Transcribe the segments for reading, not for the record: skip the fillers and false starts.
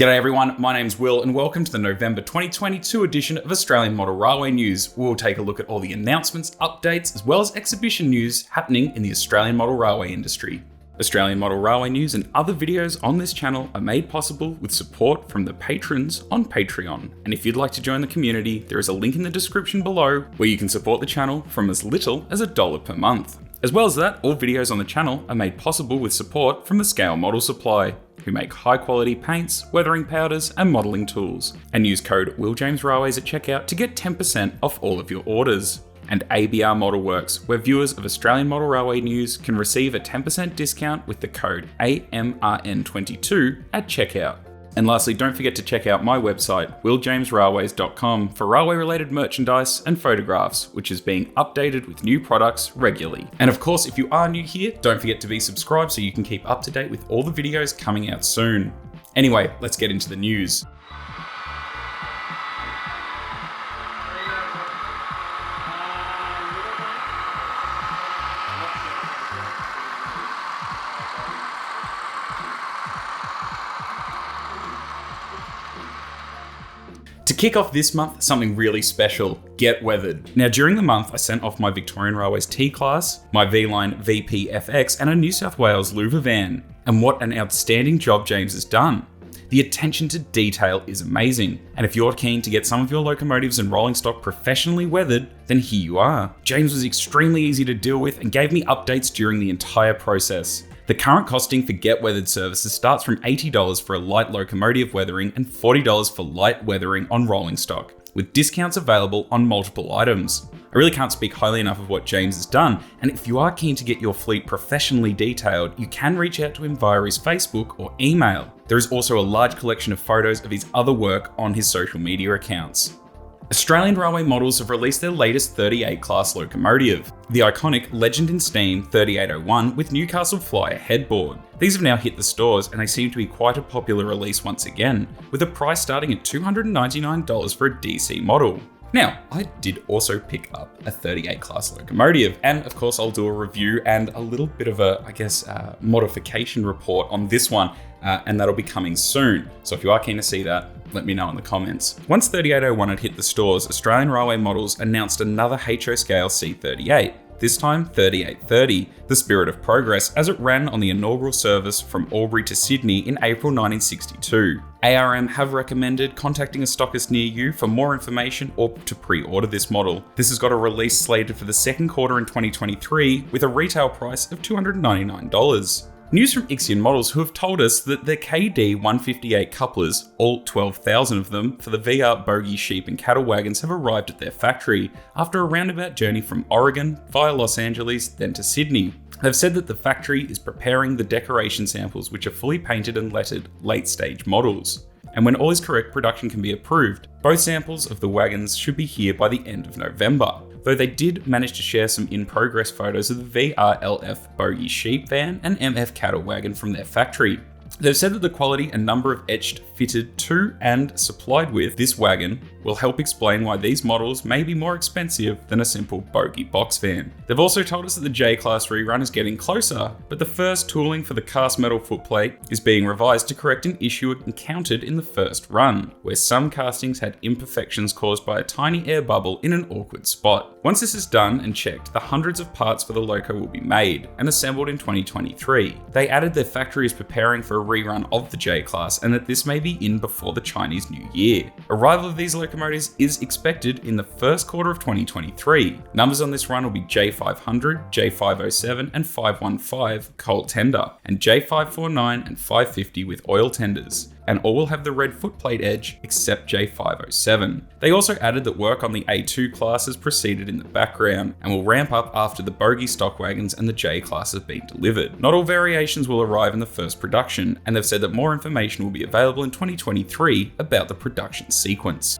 G'day everyone, my name's Will and welcome to the November 2022 edition of Australian Model Railway News. We'll take a look at all the announcements, updates, as well as exhibition news happening in the Australian model railway industry. Australian Model Railway News and other videos on this channel are made possible with support from the patrons on Patreon. And if you'd like to join the community, there is a link in the description below where you can support the channel from as little as $1 per month. As well as that, all videos on the channel are made possible with support from the Scale Model Supply, who make high quality paints, weathering powders and modelling tools. And use code WillJamesRailways at checkout to get 10% off all of your orders. And ABR Model Works, where viewers of Australian Model Railway News can receive a 10% discount with the code AMRN22 at checkout. And lastly, don't forget to check out my website, willjamesrailways.com, for railway related merchandise and photographs, which is being updated with new products regularly. And of course, if you are new here, don't forget to be subscribed so you can keep up to date with all the videos coming out soon. Anyway, let's get into the news. To kick off this month, something really special, Get Weathered. Now during the month, I sent off my Victorian Railways T-Class, my V-Line VP-FX and a New South Wales Louver van. And what an outstanding job James has done. The attention to detail is amazing. And if you're keen to get some of your locomotives and rolling stock professionally weathered, then here you are. James was extremely easy to deal with and gave me updates during the entire process. The current costing for Get Weathered services starts from $80 for a light locomotive weathering and $40 for light weathering on rolling stock, with discounts available on multiple items. I really can't speak highly enough of what James has done, and if you are keen to get your fleet professionally detailed, you can reach out to him via his Facebook or email. There is also a large collection of photos of his other work on his social media accounts. Australian Railway Models have released their latest 38 class locomotive, the iconic Legend in Steam 3801 with Newcastle Flyer headboard. These have now hit the stores and they seem to be quite a popular release once again, with a price starting at $299 for a DC model. Now, I did also pick up a 38 class locomotive, and of course I'll do a review and a little bit of a, modification report on this one, and that'll be coming soon. So if you are keen to see that, let me know in the comments. Once 3801 had hit the stores, Australian Railway Models announced another HO scale C38, this time 3830, the Spirit of Progress, as it ran on the inaugural service from Albury to Sydney in April 1962. ARM have recommended contacting a stockist near you for more information or to pre-order this model. This has got a release slated for the second quarter in 2023 with a retail price of $299. News from IXION Models, who have told us that the KD 158 couplers, all 12,000 of them, for the VR bogie sheep and cattle wagons have arrived at their factory after a roundabout journey from Oregon via Los Angeles then to Sydney. They've said that the factory is preparing the decoration samples, which are fully painted and lettered late stage models. And when all is correct, production can be approved. Both samples of the wagons should be here by the end of November, though they did manage to share some in-progress photos of the VRLF bogie sheep van and MF cattle wagon from their factory. They've said that the quality and number of etched fitted to and supplied with this wagon will help explain why these models may be more expensive than a simple bogie box van. They've also told us that the J-Class rerun is getting closer, but the first tooling for the cast metal footplate is being revised to correct an issue encountered in the first run, where some castings had imperfections caused by a tiny air bubble in an awkward spot. Once this is done and checked, the hundreds of parts for the loco will be made and assembled in 2023. They added their factory is preparing for a rerun of the J-Class and that this may be in before the Chinese New Year. Arrival of these locomotives is expected in the first quarter of 2023. Numbers on this run will be J500, J507 and 515 coal tender, and J549 and 550 with oil tenders, and all will have the red footplate edge except J507. They also added that work on the A2 class has proceeded in the background and will ramp up after the bogie stock wagons and the J class have been delivered. Not all variations will arrive in the first production, and they've said that more information will be available in 2023 about the production sequence.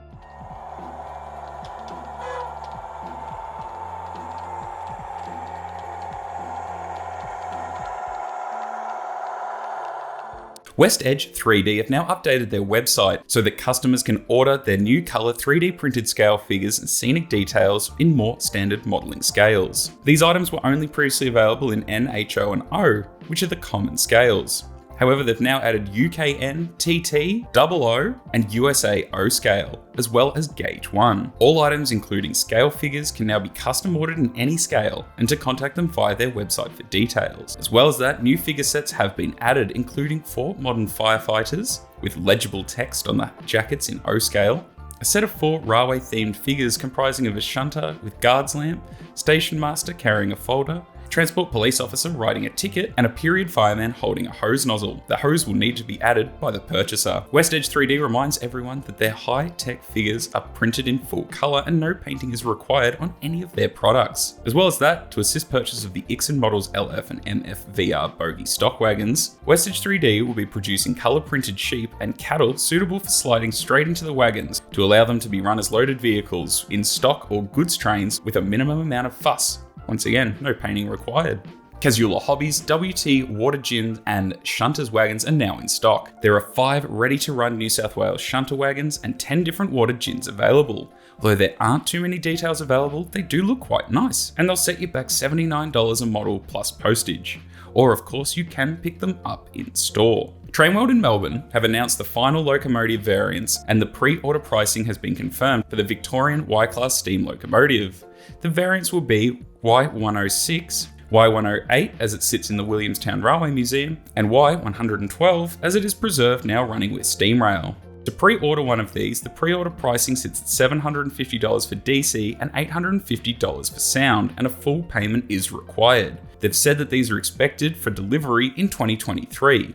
West Edge 3D have now updated their website so that customers can order their new colour 3D printed scale figures and scenic details in more standard modelling scales. These items were only previously available in N, HO and O, which are the common scales. However, they've now added UKN, TT, OO, and USA O scale, as well as Gauge 1. All items including scale figures can now be custom ordered in any scale, and to contact them via their website for details. As well as that, new figure sets have been added, including 4 modern firefighters with legible text on the jackets in O scale, a set of 4 railway themed figures comprising of a shunter with guards lamp, station master carrying a folder, transport police officer riding a ticket, and a period fireman holding a hose nozzle. The hose will need to be added by the purchaser. West Edge 3D reminds everyone that their high-tech figures are printed in full colour and no painting is required on any of their products. As well as that, to assist purchase of the IXION models LF and MF VR bogie stock wagons, West Edge 3D will be producing colour-printed sheep and cattle suitable for sliding straight into the wagons to allow them to be run as loaded vehicles in stock or goods trains with a minimum amount of fuss. Once again, no painting required. CASULA Hobbies, WT, water gins, and shunters wagons are now in stock. There are 5 ready-to-run New South Wales shunter wagons and 10 different water gins available. Although there aren't too many details available, they do look quite nice, and they'll set you back $79 a model plus postage. Or of course, you can pick them up in store. Trainworld in Melbourne have announced the final locomotive variants, and the pre-order pricing has been confirmed for the Victorian Y-Class steam locomotive. The variants will be Y106, Y108 as it sits in the Williamstown Railway Museum, and Y112 as it is preserved now running with steam rail. To pre-order one of these, the pre-order pricing sits at $750 for DC and $850 for sound, and a full payment is required. They've said that these are expected for delivery in 2023.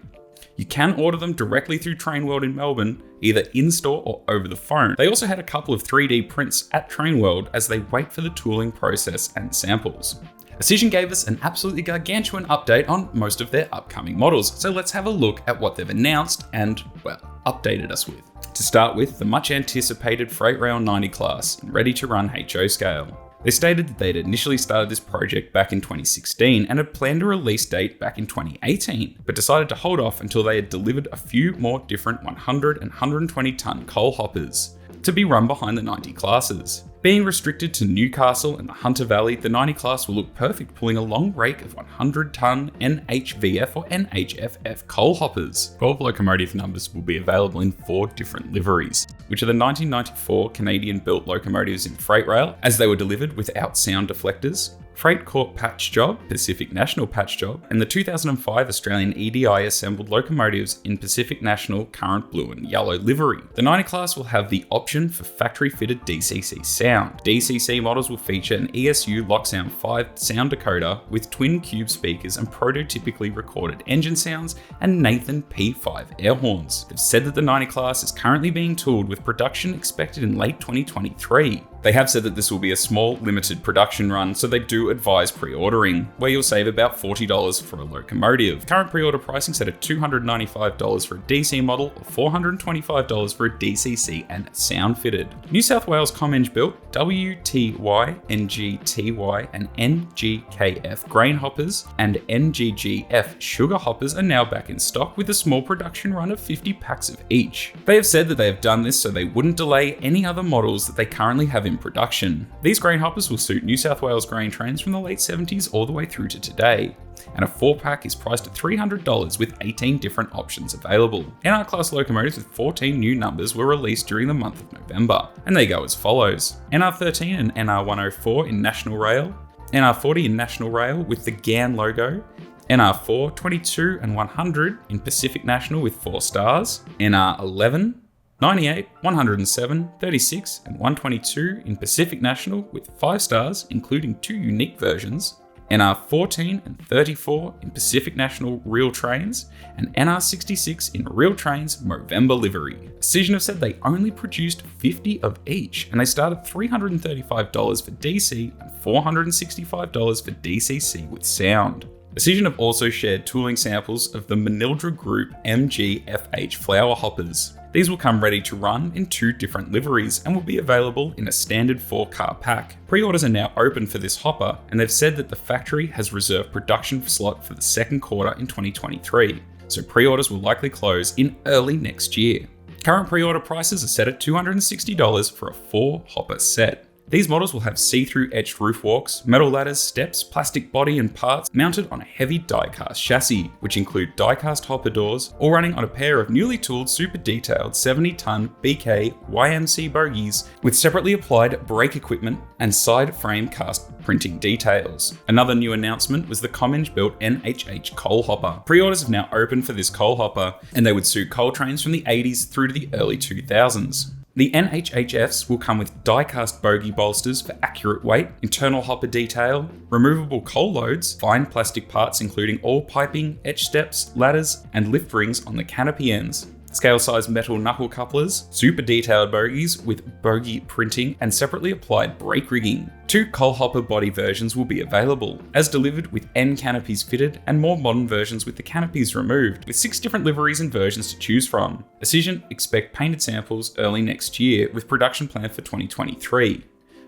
You can order them directly through Trainworld in Melbourne, either in-store or over the phone. They also had a couple of 3D prints at Trainworld as they wait for the tooling process and samples. Auscision gave us an absolutely gargantuan update on most of their upcoming models, so let's have a look at what they've announced and, well, updated us with. To start with, the much anticipated Freight Rail 90 class in ready-to-run HO scale. They stated that they'd initially started this project back in 2016 and had planned a release date back in 2018, but decided to hold off until they had delivered a few more different 100 and 120 ton coal hoppers to be run behind the 90 classes. Being restricted to Newcastle and the Hunter Valley, the 90 class will look perfect pulling a long rake of 100 ton NHVF or NHFF coal hoppers. 12 locomotive numbers will be available in 4 different liveries, which are the 1994 Canadian built locomotives in Freight Rail as they were delivered without sound deflectors, Freight Corp Patch Job, Pacific National Patch Job, and the 2005 Australian EDI assembled locomotives in Pacific National current blue and yellow livery. The 90 class will have the option for factory fitted DCC Sound. DCC models will feature an ESU Locksound 5 sound decoder with twin cube speakers and prototypically recorded engine sounds and Nathan P5 air horns. They've said that the 90 class is currently being tooled with production expected in late 2023. They have said that this will be a small, limited production run, so they do advise pre-ordering, where you'll save about $40 for a locomotive. Current pre-order pricing set at $295 for a DC model, or $425 for a DCC and sound fitted. New South Wales Comeng built WTY, NGTY, and NGKF grain hoppers and NGGF sugar hoppers are now back in stock with a small production run of 50 packs of each. They have said that they have done this so they wouldn't delay any other models that they currently have in production. These grain hoppers will suit New South Wales grain trains from the late 70s all the way through to today, and a 4-pack is priced at $300 with 18 different options available. NR class locomotives with 14 new numbers were released during the month of November, and they go as follows: NR13 and NR104 in National Rail, NR40 in National Rail with the GAN logo, NR4, 22 and 100 in Pacific National with 4 stars, NR11, 98, 107, 36, and 122 in Pacific National with 5 stars, including 2 unique versions, NR14 and 34 in Pacific National Real Trains, and NR66 in Real Trains Movember livery. Auscision have said they only produced 50 of each, and they start at $335 for DC and $465 for DCC with sound. Auscision have also shared tooling samples of the Manildra Group MGFH flower hoppers. These will come ready to run in 2 different liveries and will be available in a standard 4-car pack. Pre-orders are now open for this hopper, and they've said that the factory has reserved production slot for the second quarter in 2023, so pre-orders will likely close in early next year. Current pre-order prices are set at $260 for a 4-hopper set. These models will have see-through etched roof walks, metal ladders, steps, plastic body and parts mounted on a heavy die-cast chassis, which include die-cast hopper doors, all running on a pair of newly tooled super detailed 70-ton BK YMC bogies with separately applied brake equipment and side frame cast printing details. Another new announcement was the Comminge-built NHH coal hopper. Pre-orders have now opened for this coal hopper, and they would suit coal trains from the 80s through to the early 2000s. The NHHFs will come with die-cast bogie bolsters for accurate weight, internal hopper detail, removable coal loads, fine plastic parts including all piping, etch steps, ladders, and lift rings on the canopy ends, scale-sized metal knuckle couplers, super detailed bogies with bogie printing and separately applied brake rigging. 2 coal hopper body versions will be available, as delivered with end canopies fitted and more modern versions with the canopies removed, with 6 different liveries and versions to choose from. IXION expect painted samples early next year, with production planned for 2023.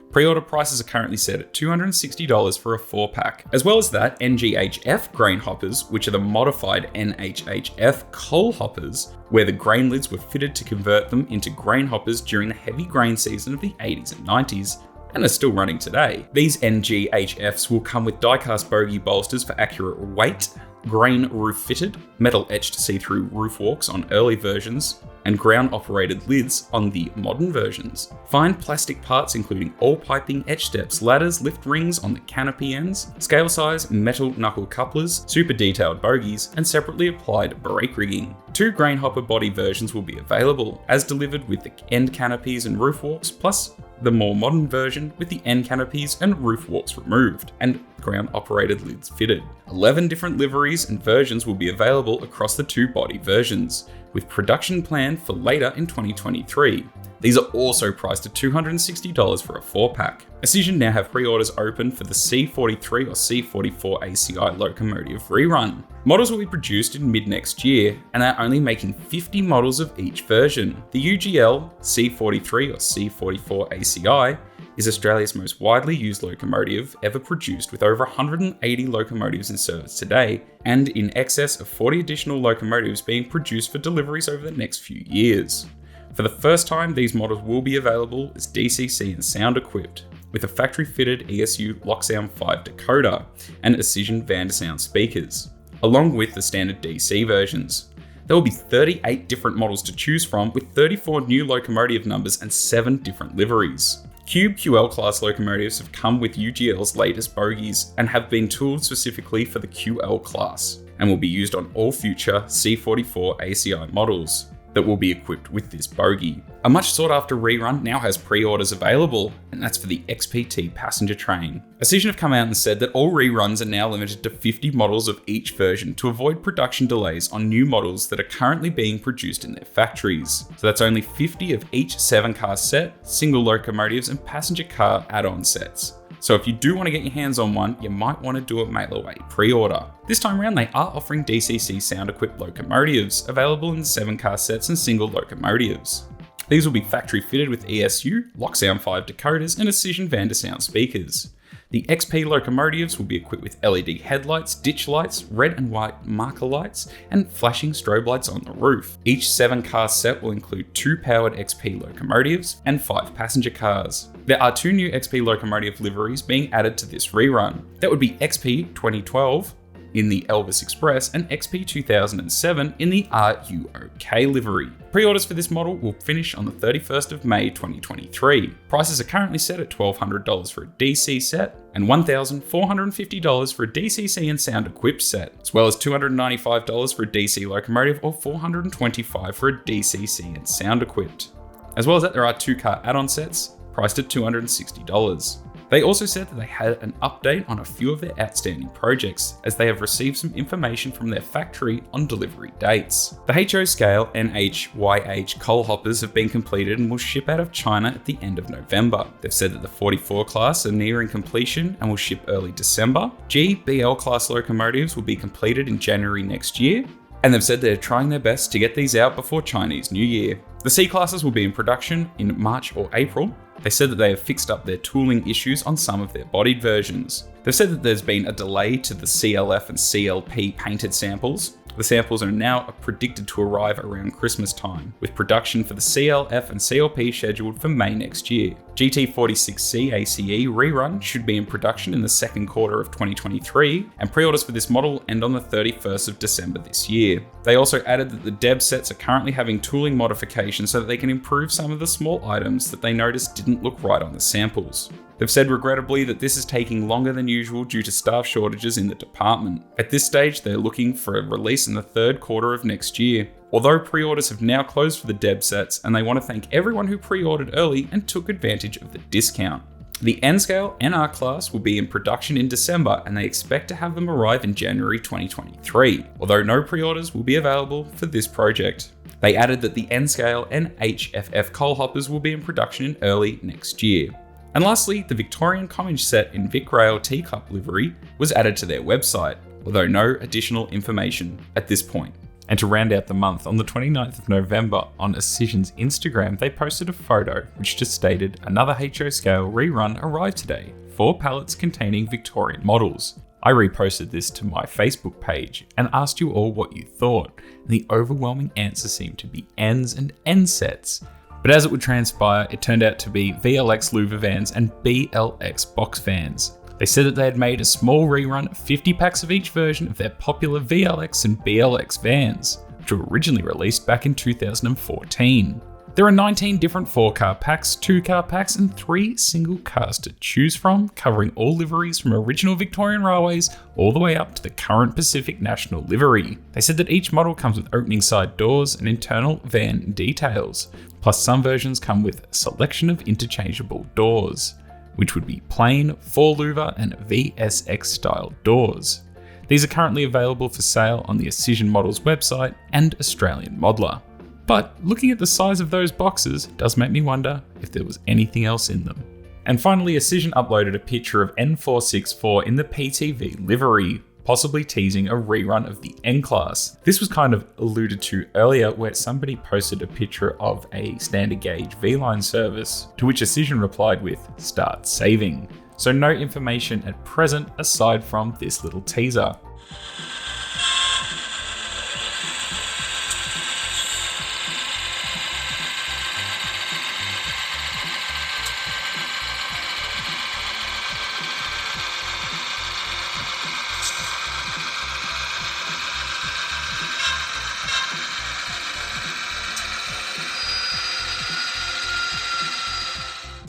Pre-order prices are currently set at $260 for a 4-pack. As well as that, NGHF grain hoppers, which are the modified NHHF coal hoppers, where the grain lids were fitted to convert them into grain hoppers during the heavy grain season of the 80s and 90s, and are still running today. These NGHFs will come with die-cast bogie bolsters for accurate weight, grain roof fitted, metal etched see-through roof walks on early versions, and ground operated lids on the modern versions. Fine plastic parts including all piping, etch steps, ladders, lift rings on the canopy ends, scale size metal knuckle couplers, super detailed bogies, and separately applied brake rigging. 2 grain hopper body versions will be available, as delivered with the end canopies and roof walks, plus the more modern version with the end canopies and roof walks removed, and ground operated lids fitted. 11 different liveries and versions will be available across the 2 body versions, with production planned for later in 2023. These are also priced at $260 for a 4-pack. IXION now have pre-orders open for the C43 or C44 ACI locomotive rerun. Models will be produced in mid-next year, and they're only making 50 models of each version. The UGL C43 or C44 ACI is Australia's most widely used locomotive ever produced, with over 180 locomotives in service today, and in excess of 40 additional locomotives being produced for deliveries over the next few years. For the first time, these models will be available as DCC and Sound equipped, with a factory-fitted ESU Locksound 5 decoder and IXION Vandersound speakers, along with the standard DC versions. There will be 38 different models to choose from, with 34 new locomotive numbers and 7 different liveries. Cube QL class locomotives have come with UGL's latest bogies and have been tooled specifically for the QL class, and will be used on all future C44 ACI models that will be equipped with this bogie. A much sought after rerun now has pre-orders available, and that's for the XPT passenger train. IXION have come out and said that all reruns are now limited to 50 models of each version to avoid production delays on new models that are currently being produced in their factories. So that's only 50 of each 7-car set, single locomotives and passenger car add-on sets. So if you do want to get your hands on one, you might want to do a mail-away pre-order. This time around, they are offering DCC Sound-equipped locomotives, available in 7-car sets and single locomotives. These will be factory-fitted with ESU, Locksound 5 decoders, and IXION Vandersound speakers. The XP locomotives will be equipped with LED headlights, ditch lights, red and white marker lights, and flashing strobe lights on the roof. Each 7-car set will include 2 powered XP locomotives and 5 passenger cars. There are 2 new XP locomotive liveries being added to this rerun. That would be XP 2012 in the Elvis Express and XP 2007 in the RUOK livery. Pre-orders for this model will finish on the 31st of May 2023. Prices are currently set at $1,200 for a DC set and $1,450 for a DCC and Sound equipped set, as well as $295 for a DC locomotive or $425 for a DCC and Sound equipped. As well as that, there are 2-car add-on sets priced at $260. They also said that they had an update on a few of their outstanding projects, as they have received some information from their factory on delivery dates. The HO scale NHYH coal hoppers have been completed and will ship out of China at the end of November. They've said that the 44 class are nearing completion and will ship early December. GBL class locomotives will be completed in January next year, and they've said they're trying their best to get these out before Chinese New Year. The C classes will be in production in March or April. They said that they have fixed up their tooling issues on some of their bodied versions. They've said that there's been a delay to the CLF and CLP painted samples, The samples are now predicted to arrive around Christmas time, with production for the CLF and CLP scheduled for May next year. GT46C ACE rerun should be in production in the second quarter of 2023, and pre-orders for this model end on the 31st of December this year. They also added that the DEB sets are currently having tooling modifications so that they can improve some of the small items that they noticed didn't look right on the samples. They've said regrettably that this is taking longer than usual due to staff shortages in the department. At this stage, they're looking for a release in the third quarter of next year. Although pre-orders have now closed for the DEB sets, and they want to thank everyone who pre-ordered early and took advantage of the discount. The N-Scale NR class will be in production in December, and they expect to have them arrive in January 2023, although no pre-orders will be available for this project. They added that the N-Scale and HFF coal hoppers will be in production in early next year. And lastly, the Victorian Commage set in VicRail teacup livery was added to their website, although no additional information at this point. And to round out the month, on the 29th of November on Auscision's Instagram, they posted a photo which just stated, "Another HO scale rerun arrived today, 4 pallets containing Victorian models." I reposted this to my Facebook page and asked you all what you thought, and the overwhelming answer seemed to be Ns and N sets. But as it would transpire, it turned out to be VLX louver vans and BLX box vans. They said that they had made a small rerun of 50 packs of each version of their popular VLX and BLX vans, which were originally released back in 2014. There are 19 different 4-car packs, 2-car packs, and 3 single cars to choose from, covering all liveries from original Victorian Railways all the way up to the current Pacific National livery. They said that each model comes with opening side doors and internal van details, plus some versions come with a selection of interchangeable doors, which would be plain, 4 louver, and VSX style doors. These are currently available for sale on the Auscision Models website and Australian Modeler. But looking at the size of those boxes does make me wonder if there was anything else in them. And finally, Auscision uploaded a picture of N464 in the PTV livery, possibly teasing a rerun of the N-Class. This was kind of alluded to earlier, where somebody posted a picture of a standard gauge V-line service, to which Auscision replied with, "Start saving." So no information at present aside from this little teaser.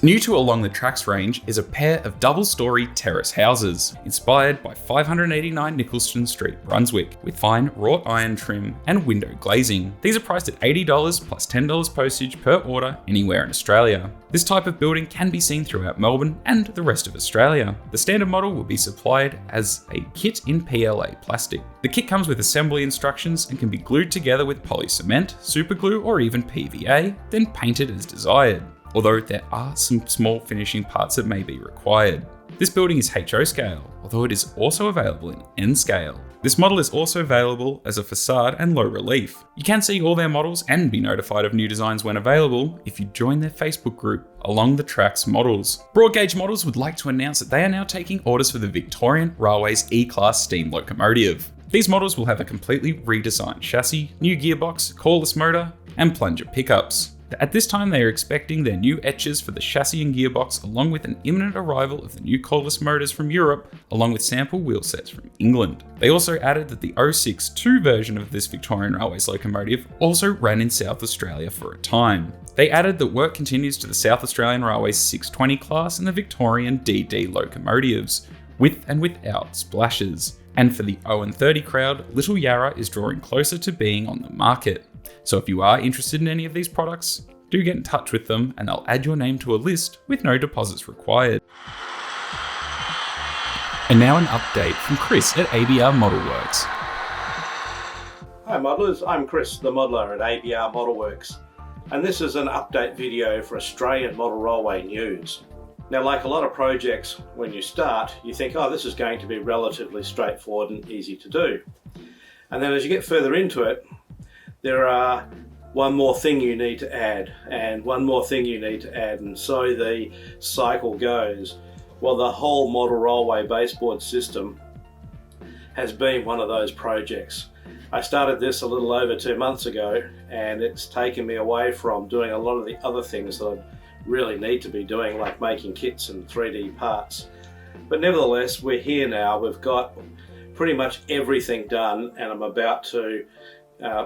New to Along the Tracks range is a pair of double-storey terrace houses, inspired by 589 Nicholson Street, Brunswick, with fine wrought iron trim and window glazing. These are priced at $80 plus $10 postage per order anywhere in Australia. This type of building can be seen throughout Melbourne and the rest of Australia. The standard model will be supplied as a kit in PLA plastic. The kit comes with assembly instructions and can be glued together with poly cement, super glue, or even PVA, then painted as desired, although there are some small finishing parts that may be required. This building is HO scale, although it is also available in N scale. This model is also available as a facade and low relief. You can see all their models and be notified of new designs when available if you join their Facebook group, Along the Tracks Models. Broad Gauge Models would like to announce that they are now taking orders for the Victorian Railways E-Class steam locomotive. These models will have a completely redesigned chassis, new gearbox, cordless motor, and plunger pickups. At this time, they are expecting their new etchers for the chassis and gearbox, along with an imminent arrival of the new cordless motors from Europe, along with sample wheel sets from England. They also added that the 062 version of this Victorian Railways locomotive also ran in South Australia for a time. They added that work continues to the South Australian Railways 620 class and the Victorian DD locomotives, with and without splashes. And for the 030 crowd, Little Yarra is drawing closer to being on the market. So if you are interested in any of these products, do get in touch with them and they'll add your name to a list with no deposits required. And now an update from Chris at ABR Modelworks. Hi modelers, I'm Chris, the modeler at ABR Modelworks, and this is an update video for Australian Model Railway news. Now, like a lot of projects, when you start, you think, oh, this is going to be relatively straightforward and easy to do. And then as you get further into it, there are one more thing you need to add, and one more thing you need to add, and so the cycle goes. Well, the whole model railway baseboard system has been one of those projects. I started this a little over 2 months ago, and it's taken me away from doing a lot of the other things that I really need to be doing, like making kits and 3D parts. But nevertheless, we're here now. We've got pretty much everything done, and I'm about to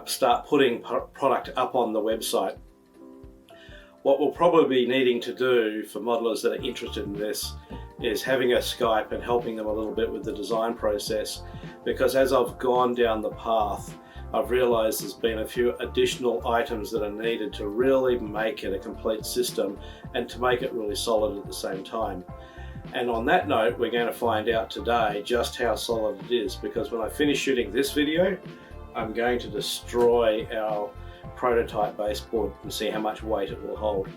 start putting product up on the website. What we'll probably be needing to do for modelers that are interested in this is having a Skype and helping them a little bit with the design process, because as I've gone down the path, I've realized there's been a few additional items that are needed to really make it a complete system and to make it really solid at the same time. And on that note, we're going to find out today just how solid it is, because when I finish shooting this video, I'm going to destroy our prototype baseboard and see how much weight it will hold.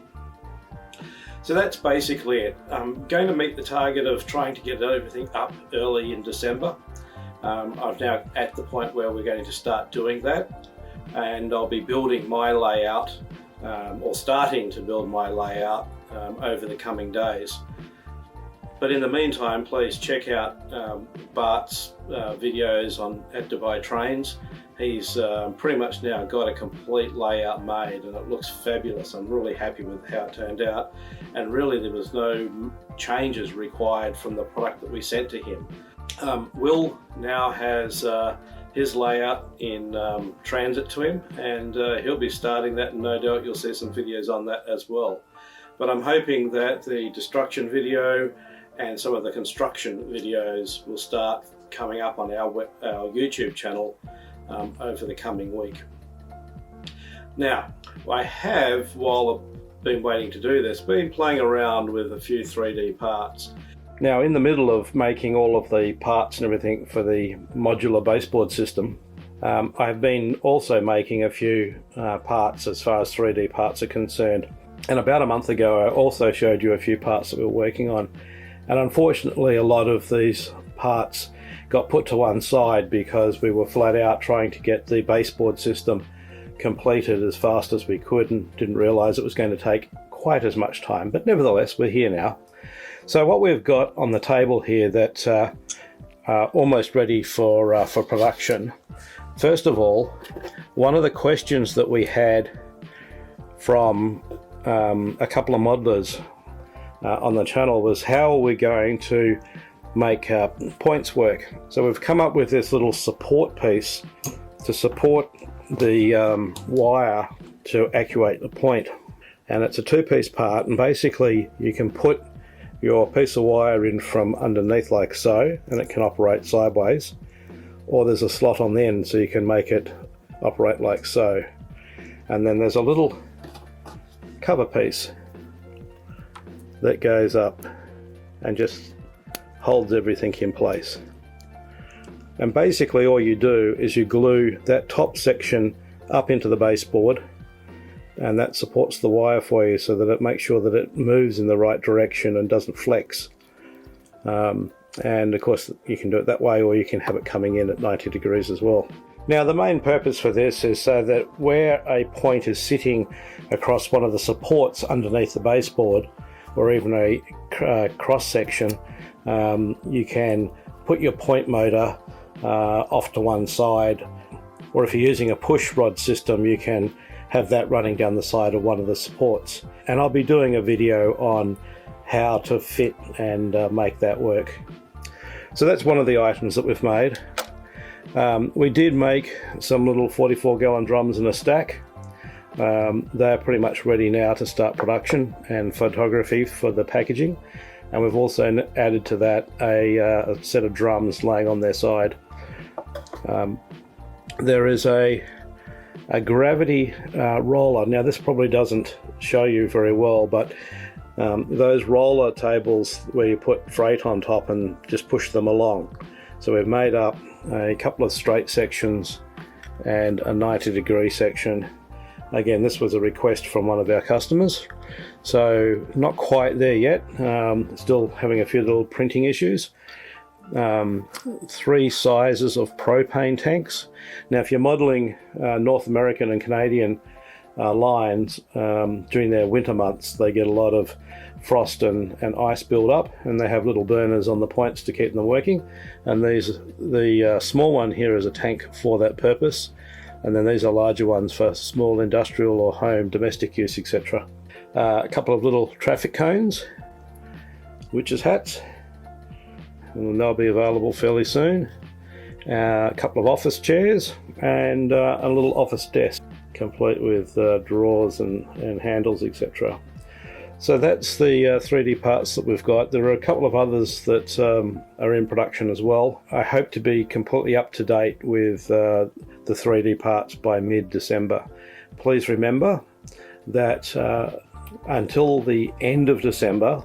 So that's basically it. I'm going to meet the target of trying to get everything up early in December. I'm now at the point where we're going to start doing that, and I'll be building my layout, or starting to build my layout over the coming days. But in the meantime, please check out Bart's videos at Dubai Trains. He's pretty much now got a complete layout made, and it looks fabulous. I'm really happy with how it turned out, and really there was no changes required from the product that we sent to him. Will now has his layout in transit to him, and he'll be starting that, and no doubt you'll see some videos on that as well. But I'm hoping that the destruction video and some of the construction videos will start coming up on our YouTube channel over the coming week. Now, I have, while I've been waiting to do this, been playing around with a few 3D parts. Now, in the middle of making all of the parts and everything for the modular baseboard system, I've been also making a few parts as far as 3D parts are concerned. And about a month ago, I also showed you a few parts that we were working on. And unfortunately, a lot of these parts got put to one side because we were flat out trying to get the baseboard system completed as fast as we could, and didn't realize it was going to take quite as much time. But nevertheless, we're here now. So what we've got on the table here that's almost ready for production. First of all, one of the questions that we had from a couple of modelers on the channel was, how are we going to make points work? So we've come up with this little support piece to support the wire to actuate the point, and it's a two-piece part, and basically you can put your piece of wire in from underneath like so, and it can operate sideways, or there's a slot on the end so you can make it operate like so. And then there's a little cover piece that goes up and just holds everything in place. And basically all you do is you glue that top section up into the baseboard, and that supports the wire for you so that it makes sure that it moves in the right direction and doesn't flex. And of course you can do it that way, or you can have it coming in at 90 degrees as well. Now the main purpose for this is so that where a point is sitting across one of the supports underneath the baseboard, or even a cross section, you can put your point motor off to one side, or if you're using a push rod system, you can have that running down the side of one of the supports. And I'll be doing a video on how to fit and make that work. So that's one of the items that we've made. We did make some little 44-gallon drums in a stack. They're pretty much ready now to start production and photography for the packaging. And we've also added to that a set of drums laying on their side. There is a gravity roller. Now this probably doesn't show you very well, but those roller tables where you put freight on top and just push them along. So we've made up a couple of straight sections and a 90-degree section. Again, this was a request from one of our customers, so not quite there yet. Still having a few little printing issues. 3 sizes of propane tanks. Now if you're modeling North American and Canadian lines, during their winter months, they get a lot of frost and ice build up, and they have little burners on the points to keep them working. And the small one here is a tank for that purpose, and then these are larger ones for small industrial or home domestic use, etc. A couple of little traffic cones, witches' hats, and they'll be available fairly soon. A couple of office chairs and a little office desk, complete with drawers and handles, etc. So that's the 3D parts that we've got. There are a couple of others that are in production as well. I hope to be completely up to date with the 3D parts by mid-December. Please remember that until the end of December,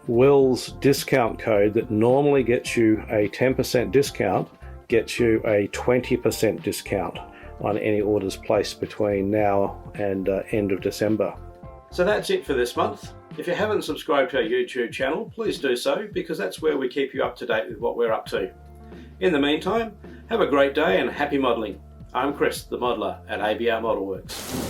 Will's discount code that normally gets you a 10% discount gets you a 20% discount on any orders placed between now and end of December. So that's it for this month. If you haven't subscribed to our YouTube channel, please do so, because that's where we keep you up to date with what we're up to. In the meantime, have a great day and happy modelling. I'm Chris, the modeller at ABR Modelworks.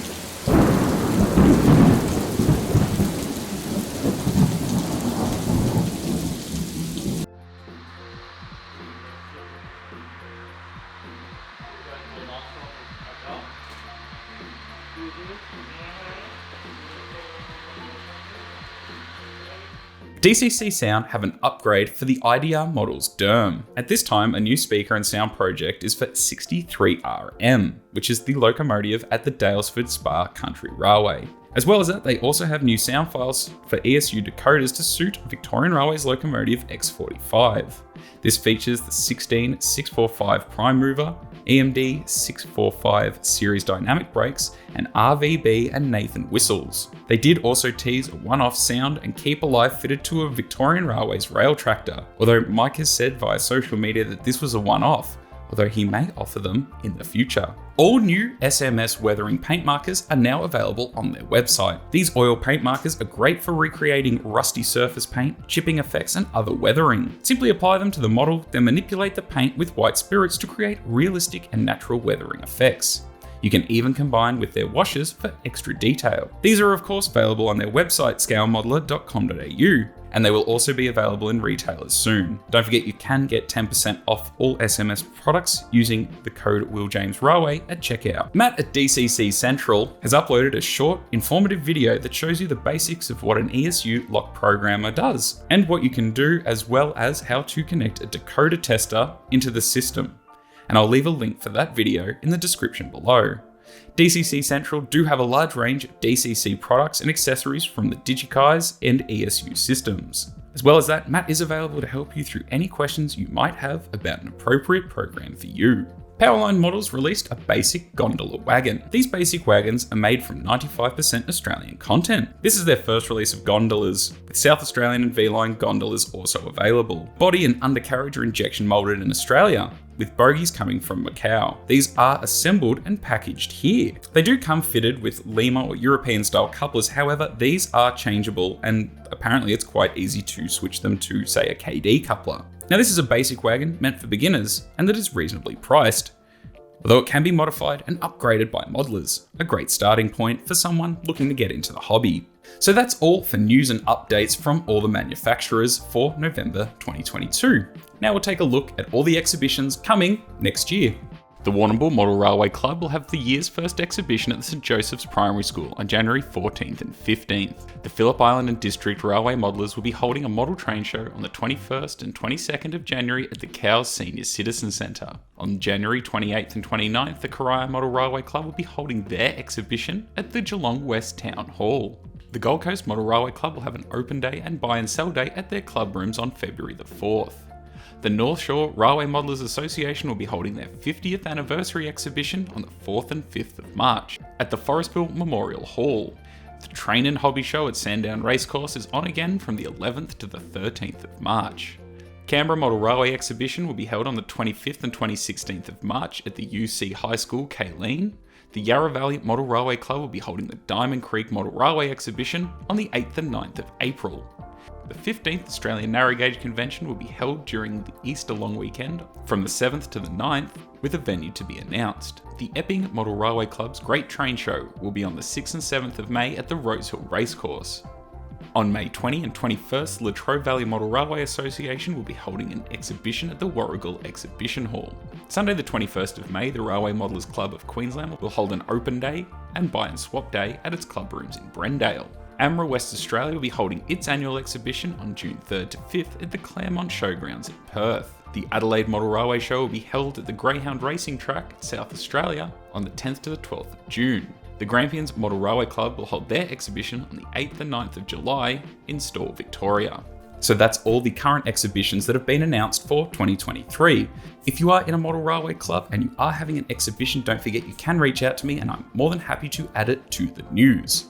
DCC Sound have an upgrade for the IDR model's DERM. At this time, a new speaker and sound project is for 63RM, which is the locomotive at the Daylesford Spa Country Railway. As well as that, they also have new sound files for ESU decoders to suit Victorian Railway's locomotive X45. This features the 16645 prime mover, EMD 645 series dynamic brakes, and RVB and Nathan whistles. They did also tease a one-off sound and keep alive fitted to a Victorian Railways rail tractor, although Mike has said via social media that this was a one-off, although he may offer them in the future. All new SMS weathering paint markers are now available on their website. These oil paint markers are great for recreating rusty surface paint, chipping effects, and other weathering. Simply apply them to the model, then manipulate the paint with white spirits to create realistic and natural weathering effects. You can even combine with their washes for extra detail. These are of course available on their website scalemodeler.com.au, and they will also be available in retailers soon. Don't forget you can get 10% off all SMS products using the code WillJamesRailway at checkout. Matt at DCC Central has uploaded a short, informative video that shows you the basics of what an ESU lock programmer does, and what you can do, as well as how to connect a decoder tester into the system. And I'll leave a link for that video in the description below. DCC Central do have a large range of DCC products and accessories from the DigiKais and ESU systems. As well as that, Matt is available to help you through any questions you might have about an appropriate program for you. Powerline Models released a basic gondola wagon. These basic wagons are made from 95% Australian content. This is their first release of gondolas, with South Australian and V-Line gondolas also available. Body and undercarriage are injection molded in Australia, with bogies coming from Macau. These are assembled and packaged here. They do come fitted with Lima or European style couplers, however, these are changeable, and apparently it's quite easy to switch them to, say, a KD coupler. Now this is a basic wagon meant for beginners, and that is reasonably priced, although it can be modified and upgraded by modelers, a great starting point for someone looking to get into the hobby. So that's all for news and updates from all the manufacturers for November 2022. Now we'll take a look at all the exhibitions coming next year. The Warrnambool Model Railway Club will have the year's first exhibition at the St Joseph's Primary School on January 14th and 15th. The Phillip Island and District Railway Modellers will be holding a model train show on the 21st and 22nd of January at the Cowes Senior Citizen Centre. On January 28th and 29th, the Corio Model Railway Club will be holding their exhibition at the Geelong West Town Hall. The Gold Coast Model Railway Club will have an open day and buy and sell day at their club rooms on February the 4th. The North Shore Railway Modellers Association will be holding their 50th anniversary exhibition on the 4th and 5th of March at the Forestville Memorial Hall. The Train and Hobby Show at Sandown Racecourse is on again from the 11th to the 13th of March. Canberra Model Railway Exhibition will be held on the 25th and 26th of March at the UC High School, Kayleen. The Yarra Valley Model Railway Club will be holding the Diamond Creek Model Railway exhibition on the 8th and 9th of April. The 15th Australian Narrow Gauge Convention will be held during the Easter long weekend from the 7th to the 9th, with a venue to be announced. The Epping Model Railway Club's Great Train Show will be on the 6th and 7th of May at the Rosehill Racecourse. On May 20 and 21st, Latrobe Valley Model Railway Association will be holding an exhibition at the Warragul Exhibition Hall. Sunday the 21st of May, the Railway Modellers Club of Queensland will hold an open day and buy and swap day at its club rooms in Brendale. AMRA West Australia will be holding its annual exhibition on June 3rd to 5th at the Claremont Showgrounds in Perth. The Adelaide Model Railway Show will be held at the Greyhound Racing Track in South Australia on the 10th to the 12th of June. The Grampians Model Railway Club will hold their exhibition on the 8th and 9th of July in Stawell, Victoria. So that's all the current exhibitions that have been announced for 2023. If you are in a model railway club and you are having an exhibition, don't forget you can reach out to me and I'm more than happy to add it to the news.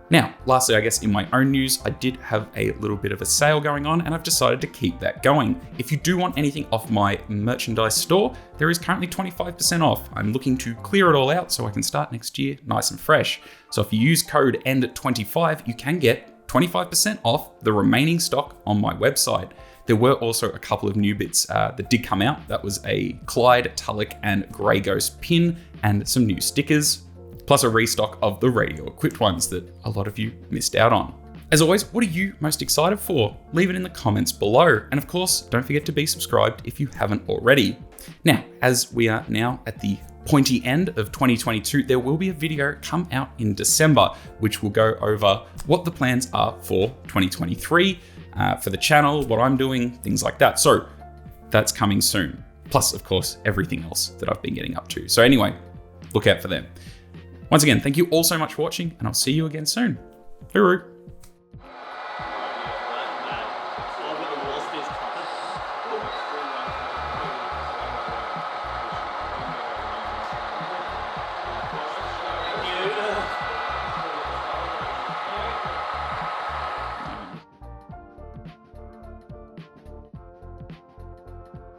Now, lastly, I guess in my own news, I did have a little bit of a sale going on and I've decided to keep that going. If you do want anything off my merchandise store, there is currently 25% off. I'm looking to clear it all out so I can start next year nice and fresh. So if you use code END25, you can get 25% off the remaining stock on my website. There were also a couple of new bits that did come out. That was a Clyde, Tulloch and Grey Ghost pin and some new stickers, plus a restock of the radio equipped ones that a lot of you missed out on. As always, what are you most excited for? Leave it in the comments below. And of course, don't forget to be subscribed if you haven't already. Now, as we are now at the pointy end of 2022, there will be a video come out in December, which will go over what the plans are for 2023, for the channel, what I'm doing, things like that. So that's coming soon. Plus, of course, everything else that I've been getting up to. So anyway, look out for them. Once again, thank you all so much for watching, and I'll see you again soon. Hooroo!